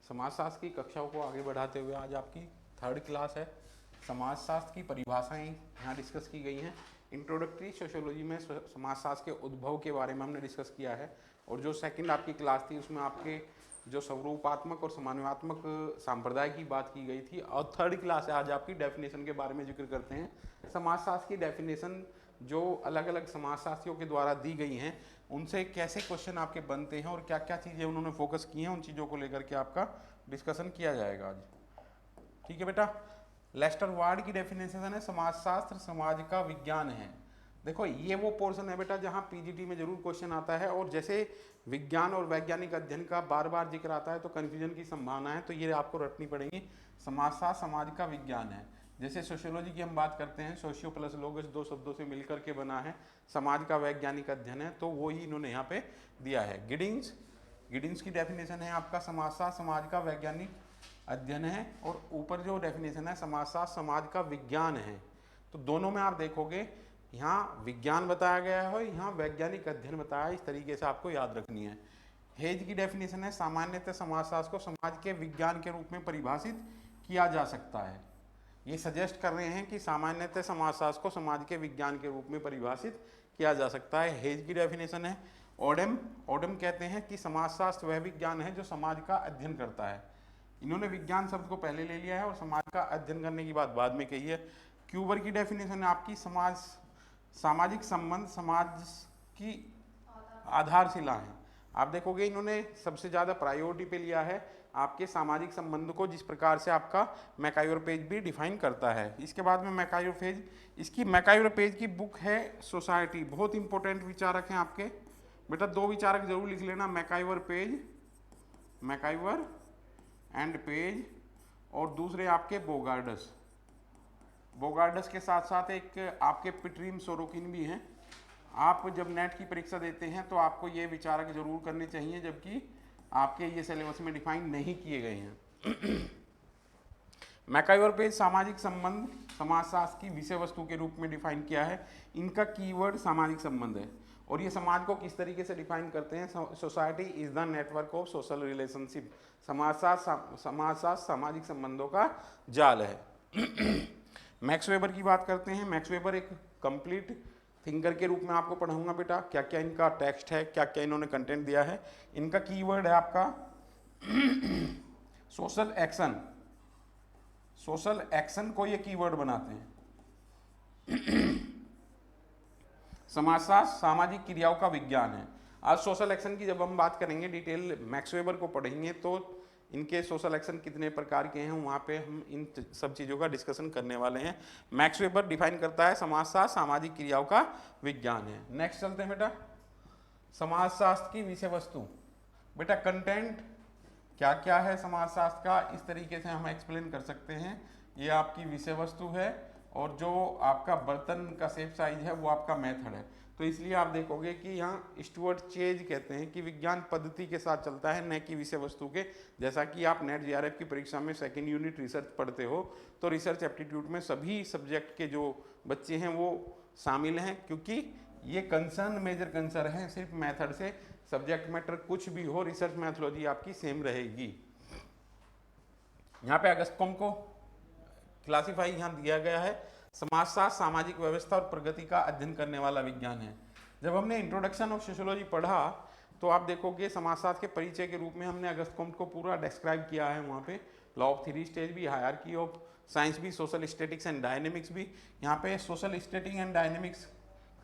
समाजशास्त्र की कक्षाओं को आगे बढ़ाते हुए आज आपकी थर्ड क्लास है। समाजशास्त्र की परिभाषाएं यहाँ डिस्कस की गई हैं। इंट्रोडक्टरी सोशियोलॉजी में समाजशास्त्र के उद्भव के बारे में हमने डिस्कस किया है, और जो सेकंड आपकी क्लास थी उसमें आपके जो स्वरूपात्मक और समन्वयात्मक संप्रदाय की बात की गई थी। और थर्ड क्लास है आज आपकी डेफिनेशन के बारे में जिक्र करते हैं। समाजशास्त्र की डेफिनेशन जो अलग अलग समाजशास्त्रियों के द्वारा दी गई हैं, उनसे कैसे क्वेश्चन आपके बनते हैं और क्या क्या चीज़ें उन्होंने फोकस की हैं, उन चीज़ों को लेकर के आपका डिस्कशन किया जाएगा आज। ठीक है बेटा। लेस्टर वार्ड की डेफिनेशन है समाजशास्त्र समाज का विज्ञान है। देखो ये वो पोर्शन है बेटा जहाँ पीजीटी में जरूर क्वेश्चन आता है, और जैसे विज्ञान और वैज्ञानिक अध्ययन का बार बार जिक्र आता है तो कन्फ्यूजन की संभावना है, तो ये आपको रटनी पड़ेगी। समाजशास्त्र समाज का विज्ञान है। जैसे सोशियोलॉजी की हम बात करते हैं, सोशियो प्लस लोगस दो शब्दों से मिलकर के बना है, समाज का वैज्ञानिक अध्ययन है, तो वो ही इन्होंने यहाँ पे दिया है। गिडिंग्स की डेफिनेशन है आपका समाजशास्त्र समाज का वैज्ञानिक अध्ययन है, और ऊपर जो डेफिनेशन है समाजशास्त्र समाज का विज्ञान है। तो दोनों में आप देखोगे यहाँ विज्ञान बताया गया है और यहाँ वैज्ञानिक अध्ययन बताया है, इस तरीके से आपको याद रखनी है। हेज की डेफिनेशन है सामान्यतः समाजशास्त्र को समाज के विज्ञान के रूप में परिभाषित किया जा सकता है। ये सजेस्ट कर रहे हैं कि सामान्यतः समाजशास्त्र को समाज के विज्ञान के रूप में परिभाषित किया जा सकता है। हेज की डेफिनेशन है ओडम कहते हैं कि समाजशास्त्र वह विज्ञान है जो समाज का अध्ययन करता है। इन्होंने विज्ञान शब्द को पहले ले लिया है और समाज का अध्ययन करने की बात बाद में कही है। क्यूबर की डेफिनेशन है आपकी सामाजिक संबंध समाज की आधारशिला है। आप देखोगे इन्होंने सबसे ज़्यादा प्रायोरिटी पे लिया है आपके सामाजिक संबंध को, जिस प्रकार से आपका मैकाइवर पेज भी डिफाइन करता है। इसके बाद में मैकाइवर पेज की बुक है सोसाइटी। बहुत इंपॉर्टेंट विचारक हैं आपके बेटा, दो विचारक जरूर लिख लेना, मैकाइवर एंड पेज, और दूसरे आपके बोगार्डस के साथ साथ एक आपके पिटरीम सोरोकिन भी हैं। आप जब नेट की परीक्षा देते हैं तो आपको ये विचारक जरूर करने चाहिए, जबकि आपके ये सिलेबस में डिफाइन नहीं किए गए हैं। मैकाइवर पेज सामाजिक संबंध समाजशास्त्र की विषय वस्तु के रूप में डिफाइन किया है। इनका कीवर्ड सामाजिक संबंध है, और ये समाज को किस तरीके से डिफाइन करते हैं, society is the network of social relationship. समाजशास्त्र सामाजिक संबंधों का जाल है। मैक्स वेबर की बात करते हैं। मैक्स वेबर एक कंप्लीट थिंकर के रूप में आपको पढ़ाऊंगा बेटा, क्या क्या इनका टेक्स्ट है, क्या क्या इन्होंने कंटेंट दिया है। इनका कीवर्ड है आपका सोशल एक्शन को ये कीवर्ड बनाते हैं। समाजशास्त्र सामाजिक क्रियाओं का विज्ञान है। आज सोशल एक्शन की जब हम बात करेंगे, डिटेल मैक्स वेबर को पढ़ेंगे, तो इनके सोशल एक्शन कितने प्रकार के हैं वहाँ पे हम इन सब चीज़ों का डिस्कशन करने वाले हैं। मैक्स वेबर डिफाइन करता है समाजशास्त्र सामाजिक क्रियाओं का विज्ञान है। नेक्स्ट चलते हैं बेटा, समाजशास्त्र की विषय वस्तु। बेटा कंटेंट क्या क्या है समाजशास्त्र का, इस तरीके से हम एक्सप्लेन कर सकते हैं। ये आपकी विषय वस्तु है, और जो आपका बर्तन का शेप साइज है वो आपका मेथड है। तो इसलिए आप देखोगे कि यहाँ स्टुअर्ट चेज कहते हैं कि विज्ञान पद्धति के साथ चलता है, न कि विषय वस्तु के। जैसा कि आप नेट जीआरएफ की परीक्षा में सेकेंड यूनिट रिसर्च पढ़ते हो, तो रिसर्च एप्टीट्यूड में सभी सब्जेक्ट के जो बच्चे हैं वो शामिल हैं, क्योंकि ये कंसर्न मेजर कंसर्न है सिर्फ मेथड से। सब्जेक्ट मैटर कुछ भी हो, रिसर्च मैथोलॉजी आपकी सेम रहेगी। यहाँ पे अगस्टकॉम को क्लासिफाई यहाँ दिया गया है, समाजशास्त्र सामाजिक व्यवस्था और प्रगति का अध्ययन करने वाला विज्ञान है। जब हमने इंट्रोडक्शन ऑफ सोशियोलॉजी पढ़ा तो आप देखोगे समाजशास्त्र के परिचय के रूप में हमने अगस्टकॉम को पूरा डिस्क्राइब किया है। वहाँ पे लॉ ऑफ थ्री स्टेज भी, हायरार्की ऑफ साइंस भी, सोशल स्टैटिक्स एंड डायनेमिक्स भी। यहाँ पे सोशल स्टैटिक एंड डायनेमिक्स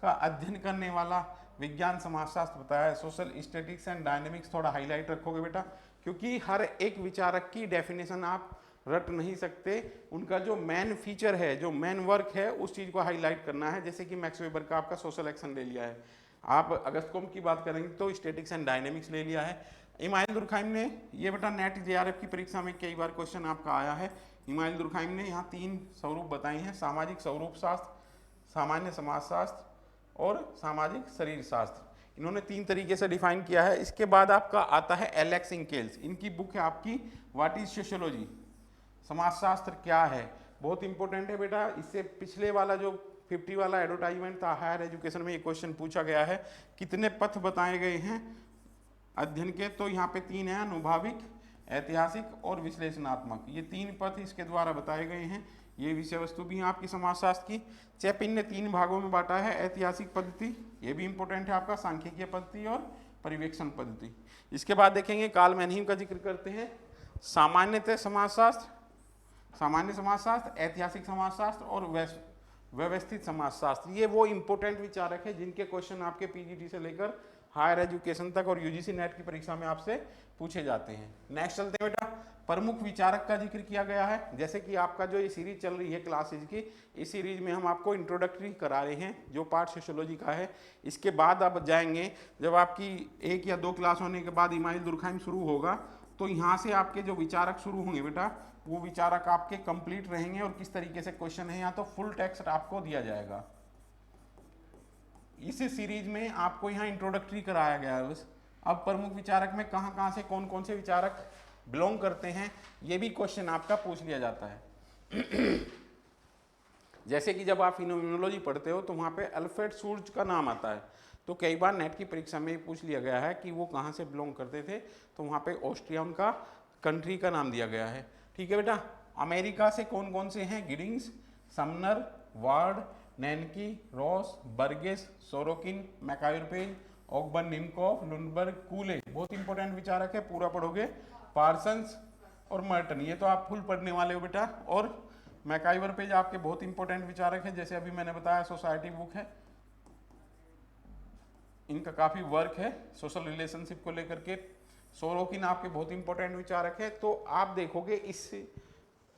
का अध्ययन करने वाला विज्ञान समाजशास्त्र बताया है। सोशल स्टैटिक्स एंड डायनेमिक्स थोड़ा हाईलाइट रखोगे बेटा, क्योंकि हर एक विचारक की डेफिनेशन आप रट नहीं सकते। उनका जो मेन फीचर है, जो मेन वर्क है, उस चीज़ को हाईलाइट करना है। जैसे कि मैक्स वेबर का आपका सोशल एक्शन ले लिया है, आप अगस्टकॉम की बात करेंगे तो स्टैटिक्स एंड डायनेमिक्स ले लिया है। इमाइल दुर्खाइम ने, ये बेटा नेट जेआरएफ की परीक्षा में कई बार क्वेश्चन आपका आया है। इमाइल दुर्खाइम ने यहाँ 3 स्वरूप बताए हैं, सामाजिक स्वरूप शास्त्र, सामान्य समाजशास्त्र और सामाजिक शरीर शास्त्र। इन्होंने 3 तरीके से डिफाइन किया है। इसके बाद आपका आता है एलेक्स इंकेल्स, इनकी बुक है आपकी व्हाट इज सोशियोलॉजी, समाजशास्त्र क्या है। बहुत इंपॉर्टेंट है बेटा। इससे पिछले वाला जो 50 वाला एडवर्टाइजमेंट था हायर एजुकेशन में, ये क्वेश्चन पूछा गया है, कितने पथ बताए गए हैं अध्ययन के, तो यहाँ पे 3 है, अनुभाविक, ऐतिहासिक और विश्लेषणात्मक, ये 3 पथ इसके द्वारा बताए गए हैं। ये विषय वस्तु भी है आपकी समाजशास्त्र की। चैपिन ने 3 भागों में बांटा है, ऐतिहासिक पद्धति, ये भी इंपॉर्टेंट है आपका, सांख्यिकीय पद्धति और परिवेक्षण पद्धति। इसके बाद देखेंगे कार्ल मैनहीम का जिक्र करते हैं, सामान्यतः समाजशास्त्र, सामान्य समाजशास्त्र, ऐतिहासिक समाजशास्त्र और व्यवस्थित समाजशास्त्र। ये वो इंपॉर्टेंट विचारक है जिनके क्वेश्चन आपके पीजीटी से लेकर हायर एजुकेशन तक और यूजीसी नेट की परीक्षा में आपसे पूछे जाते हैं। नेक्स्ट चलते हैं बेटा, प्रमुख विचारक का जिक्र किया गया है। जैसे कि आपका जो ये सीरीज चल रही है क्लासेज की, इस सीरीज में हम आपको इंट्रोडक्टरी करा रहे हैं जो पार्ट सोशियोलॉजी का है। इसके बाद आप जाएंगे, जब आपकी 1 या 2 क्लास होने के बाद इमानुएल दुर्कहाइम शुरू होगा, तो यहाँ से आपके जो विचारक शुरू होंगे बेटा, वो विचारक आपके कंप्लीट रहेंगे और किस तरीके से क्वेश्चन है, यहाँ तो फुल टेक्स्ट आपको दिया जाएगा। इस सीरीज में आपको यहाँ इंट्रोडक्टरी कराया गया है बस। अब प्रमुख विचारक में कहाँ कहाँ से कौन कौन से विचारक बिलोंग करते हैं, ये भी क्वेश्चन आपका पूछ लिया जाता है। जैसे कि जब आप फिनोमिनोलॉजी पढ़ते हो तो वहाँ पे अल्फ्रेड शुर्ज का नाम आता है, तो कई बार नेट की परीक्षा में पूछ लिया गया है कि वो कहाँ से बिलोंग करते थे, तो वहाँ पे ऑस्ट्रिया उनका कंट्री का नाम दिया गया है। ठीक है बेटा, अमेरिका से कौन कौन से हैं, गिडिंग्स, समनर, वार्ड, नैनकी, Ross, Burgess, Sorokin, MacIver Page, Ogburn, Nimkoff, Lundberg, Cooley, बहुत इंपॉर्टेंट विचारक है, पूरा पढ़ोगे। पार्सन्स और मर्टन, ये तो आप फुल पढ़ने वाले हो बेटा। और मैकायुरपेज आपके बहुत इंपॉर्टेंट विचारक है, जैसे अभी मैंने बताया सोसाइटी बुक है, इनका काफी वर्क है सोशल रिलेशनशिप को लेकर के। सोरोकिन आपके बहुत इंपॉर्टेंट विचारक है। तो आप देखोगे इस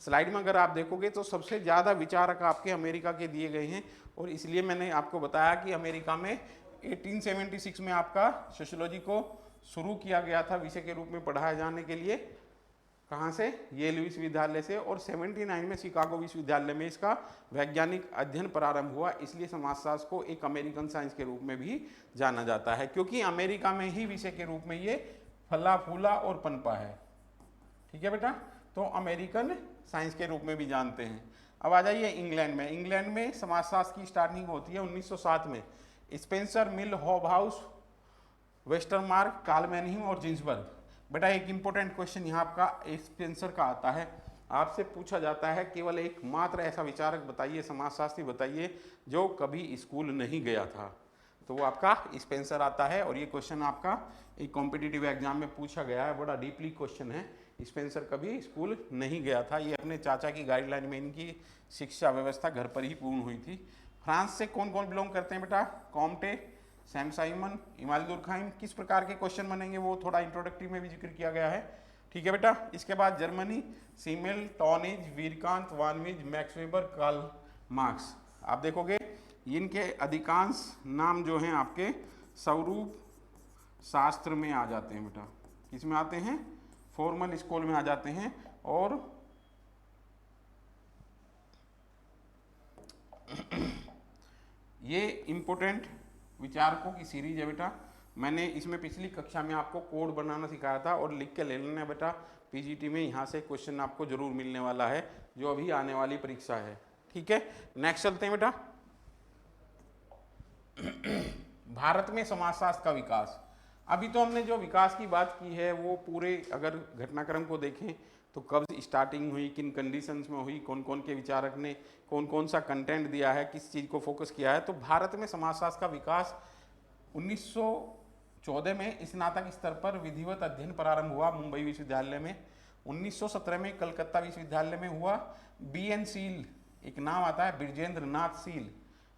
स्लाइड में, अगर आप देखोगे तो सबसे ज़्यादा विचारक आपके अमेरिका के दिए गए हैं, और इसलिए मैंने आपको बताया कि अमेरिका में 1876 में आपका सोशियोलॉजी को शुरू किया गया था विषय के रूप में पढ़ाए जाने के लिए। कहाँ से, येल विश्वविद्यालय से, और 79 में शिकागो विश्वविद्यालय में इसका वैज्ञानिक अध्ययन प्रारंभ हुआ। इसलिए समाजशास्त्र को एक अमेरिकन साइंस के रूप में भी जाना जाता है, क्योंकि अमेरिका में ही विषय के रूप में ये फला फूला और पनपा है। ठीक है बेटा, तो अमेरिकन साइंस के रूप में भी जानते हैं। अब आ जाइए इंग्लैंड में। इंग्लैंड में समाजशास्त्र की स्टार्टिंग होती है 1907 में। स्पेंसर, मिल, हॉबहाउस, वेस्टरमार्क, कार्ल मैनहीम और जिन्सबर्ग। बेटा एक इंपॉर्टेंट क्वेश्चन यहाँ आपका स्पेंसर का आता है, आपसे पूछा जाता है केवल एक मात्र ऐसा विचारक बताइए, समाजशास्त्री बताइए जो कभी स्कूल नहीं गया था, तो वो आपका स्पेंसर आता है। और ये क्वेश्चन आपका एक कॉम्पिटिटिव एग्जाम में पूछा गया है, बड़ा डीपली क्वेश्चन है। स्पेंसर कभी स्कूल नहीं गया था, ये अपने चाचा की गाइडलाइन में इनकी शिक्षा व्यवस्था घर पर ही पूर्ण हुई थी। फ्रांस से कौन कौन बिलोंग करते हैं बेटा, कॉम्टे, सैम साइमन, इमानुएल दुर्कहाइम। किस प्रकार के क्वेश्चन बनेंगे वो थोड़ा इंट्रोडक्टरी में भी जिक्र किया गया है। ठीक है बेटा, इसके बाद Germany, Simmel, Tönnies, Vierkandt, Von Wiese, Max Weber, Karl Marx. आप देखोगे इनके अधिकांश नाम जो हैं आपके स्वरूप शास्त्र में आ जाते हैं बेटा। किस में आते हैं, फॉर्मल स्कूल में आ जाते हैं। और ये इंपॉर्टेंट विचारकों की सीरीज है बेटा। मैंने इसमें पिछली कक्षा में आपको कोड बनाना सिखाया था, और लिख के ले लेना बेटा, पीजीटी में यहाँ से क्वेश्चन आपको जरूर मिलने वाला है जो अभी आने वाली परीक्षा है। ठीक है, नेक्स्ट चलते हैं बेटा। भारत में समाजशास्त्र का विकास। अभी तो हमने जो विकास की बात की है वो पूरे अगर घटनाक्रम को देखें तो कब स्टार्टिंग हुई, किन कंडीशंस में हुई, कौन कौन के विचारक ने कौन कौन सा कंटेंट दिया है, किस चीज़ को फोकस किया है। तो भारत में समाजशास्त्र का विकास 1914 में स्नातक स्तर पर विधिवत अध्ययन प्रारंभ हुआ मुंबई विश्वविद्यालय में। 1917 में कलकत्ता विश्वविद्यालय में हुआ। BN सील एक नाम आता है, बृजेंद्र नाथ सील।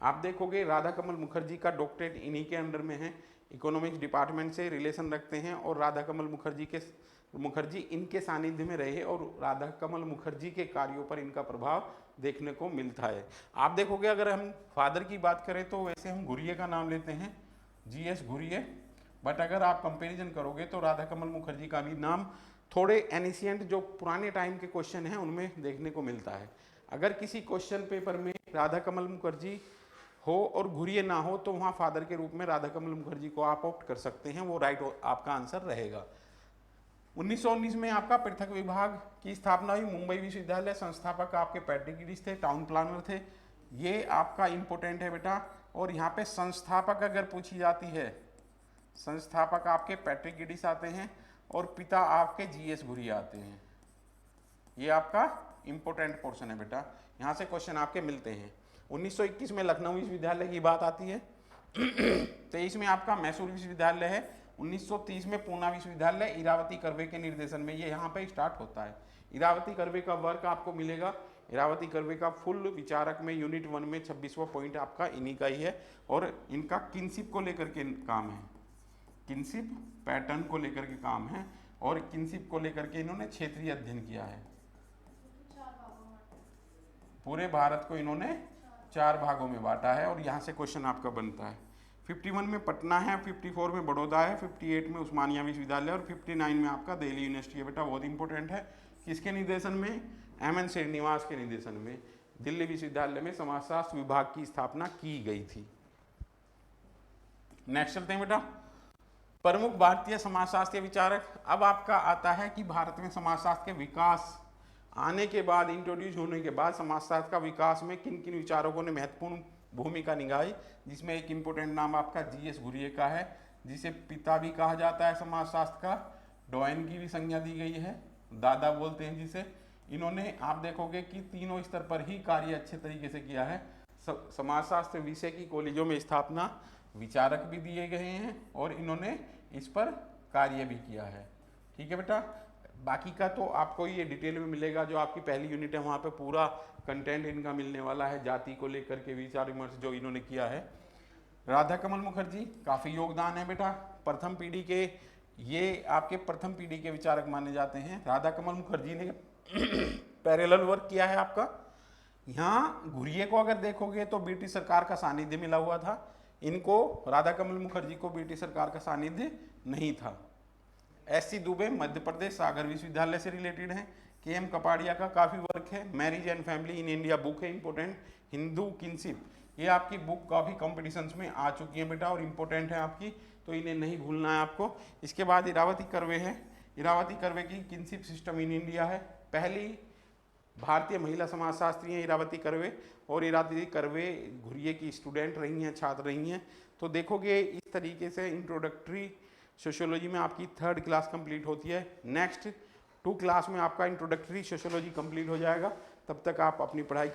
आप देखोगे राधा कमल मुखर्जी का डॉक्टरेट इन्हीं के अंडर में है, इकोनॉमिक्स डिपार्टमेंट से रिलेशन रखते हैं, और राधा कमल मुखर्जी इनके सानिध्य में रहे, और राधा कमल मुखर्जी के कार्यों पर इनका प्रभाव देखने को मिलता है। आप देखोगे अगर हम फादर की बात करें तो वैसे हम घुरिये का नाम लेते हैं, GS घुरिये, बट अगर आप कंपैरिजन करोगे तो राधा कमल मुखर्जी का भी नाम थोड़े एनिशियंट जो पुराने टाइम के क्वेश्चन हैं उनमें देखने को मिलता है। अगर किसी क्वेश्चन पेपर में राधा कमल मुखर्जी हो और घुरिये ना हो तो वहाँ फादर के रूप में राधा कमल मुखर्जी को आप ऑप्ट कर सकते हैं, वो राइट आपका आंसर रहेगा। 1919 में आपका पृथक विभाग की स्थापना हुई मुंबई विश्वविद्यालय। संस्थापक आपके पैट्रिक गिडिस थे, टाउन प्लानर थे। ये आपका इंपॉर्टेंट है बेटा। और यहाँ पे संस्थापक अगर पूछी जाती है, संस्थापक आपके पैट्रिक गिडिस आते हैं। और पिता आपके जीएस घुरिए आते हैं। ये आपका इंपॉर्टेंट पोर्शन है बेटा, यहाँ से क्वेश्चन आपके मिलते हैं। 1921 में लखनऊ विश्वविद्यालय की बात आती है। 23 में आपका मैसूर विश्वविद्यालय है। 1930 में पूना विश्वविद्यालय इरावती कर्वे के निर्देशन में, ये यहाँ पे स्टार्ट होता है। इरावती कर्वे का वर्क आपको मिलेगा, इरावती कर्वे का फुल विचारक में यूनिट 1 में 26वां पॉइंट आपका इन्हीं का ही है। और इनका किनशिप को लेकर के काम है, किनशिप पैटर्न को लेकर के काम है, और किनशिप को लेकर के इन्होंने क्षेत्रीय अध्ययन किया है। पूरे भारत को इन्होंने 4 भागों में बांटा है, और यहाँ से क्वेश्चन आपका बनता है। 51 में पटना है, 54 में बड़ौदा है, 58 में उस्मानिया विश्वविद्यालय, और 59 में आपका दिल्ली यूनिवर्सिटी है। बेटा बहुत इंपॉर्टेंट है, किसके निर्देशन में? एम.एन. श्रीनिवास के निर्देशन में दिल्ली विश्वविद्यालय में समाजशास्त्र विभाग की स्थापना की गई थी। नेक्स्ट चलते हैं बेटा, प्रमुख भारतीय समाजशास्त्रीय विचारक। अब आपका आता है कि भारत में समाजशास्त्र के विकास आने के बाद, इंट्रोड्यूस होने के बाद समाजशास्त्र का विकास में किन किन विचारकों ने महत्वपूर्ण भूमिका निभाई, जिसमें एक इंपॉर्टेंट नाम आपका जीएस घुरिए का है, जिसे पिता भी कहा जाता है समाजशास्त्र का, डॉयन की भी संज्ञा दी गई है, दादा बोलते हैं जिसे। इन्होंने आप देखोगे कि तीनों स्तर पर ही कार्य अच्छे तरीके से किया है। समाजशास्त्र विषय की कॉलेजों में स्थापना, विचारक भी दिए गए हैं, और इन्होंने इस पर कार्य भी किया है। ठीक है बेटा, बाकी का तो आपको ये डिटेल में मिलेगा, जो आपकी पहली यूनिट है वहाँ पे पूरा कंटेंट इनका मिलने वाला है, जाति को लेकर के विचार विमर्श जो इन्होंने किया है। राधा कमल मुखर्जी, काफ़ी योगदान है बेटा, प्रथम पीढ़ी के, ये आपके प्रथम पीढ़ी के विचारक माने जाते हैं। राधा कमल मुखर्जी ने पैरेलल वर्क किया है आपका। यहाँ घुरिए को अगर देखोगे तो ब्रिटिश सरकार का सानिध्य मिला हुआ था, इनको, राधा कमल मुखर्जी को ब्रिटिश सरकार का सानिध्य नहीं था। एस.सी. दुबे मध्य प्रदेश सागर विश्वविद्यालय से रिलेटेड हैं। के.एम. कपाड़िया का काफ़ी वर्क है, marriage and family in India book है इंपॉर्टेंट। हिंदू किनशिप, ये आपकी बुक काफ़ी कॉम्पिटिशन्स में आ चुकी है बेटा, और इम्पोर्टेंट है आपकी, तो इन्हें नहीं भूलना है आपको। इसके बाद इरावती कर्वे है, इरावती कर्वे की किनशिप सिस्टम इन इंडिया है, पहली भारतीय महिला समाजशास्त्री हैं इरावती कर्वे, और इरावती कर्वे घुरिए की स्टूडेंट रही हैं, छात्र रही हैं। तो देखोगे इस तरीके से इंट्रोडक्टरी सोशियोलॉजी में आपकी 3rd क्लास कंप्लीट होती है। नेक्स्ट 2 क्लास में आपका इंट्रोडक्टरी सोशियोलॉजी कंप्लीट हो जाएगा। तब तक आप अपनी पढ़ाई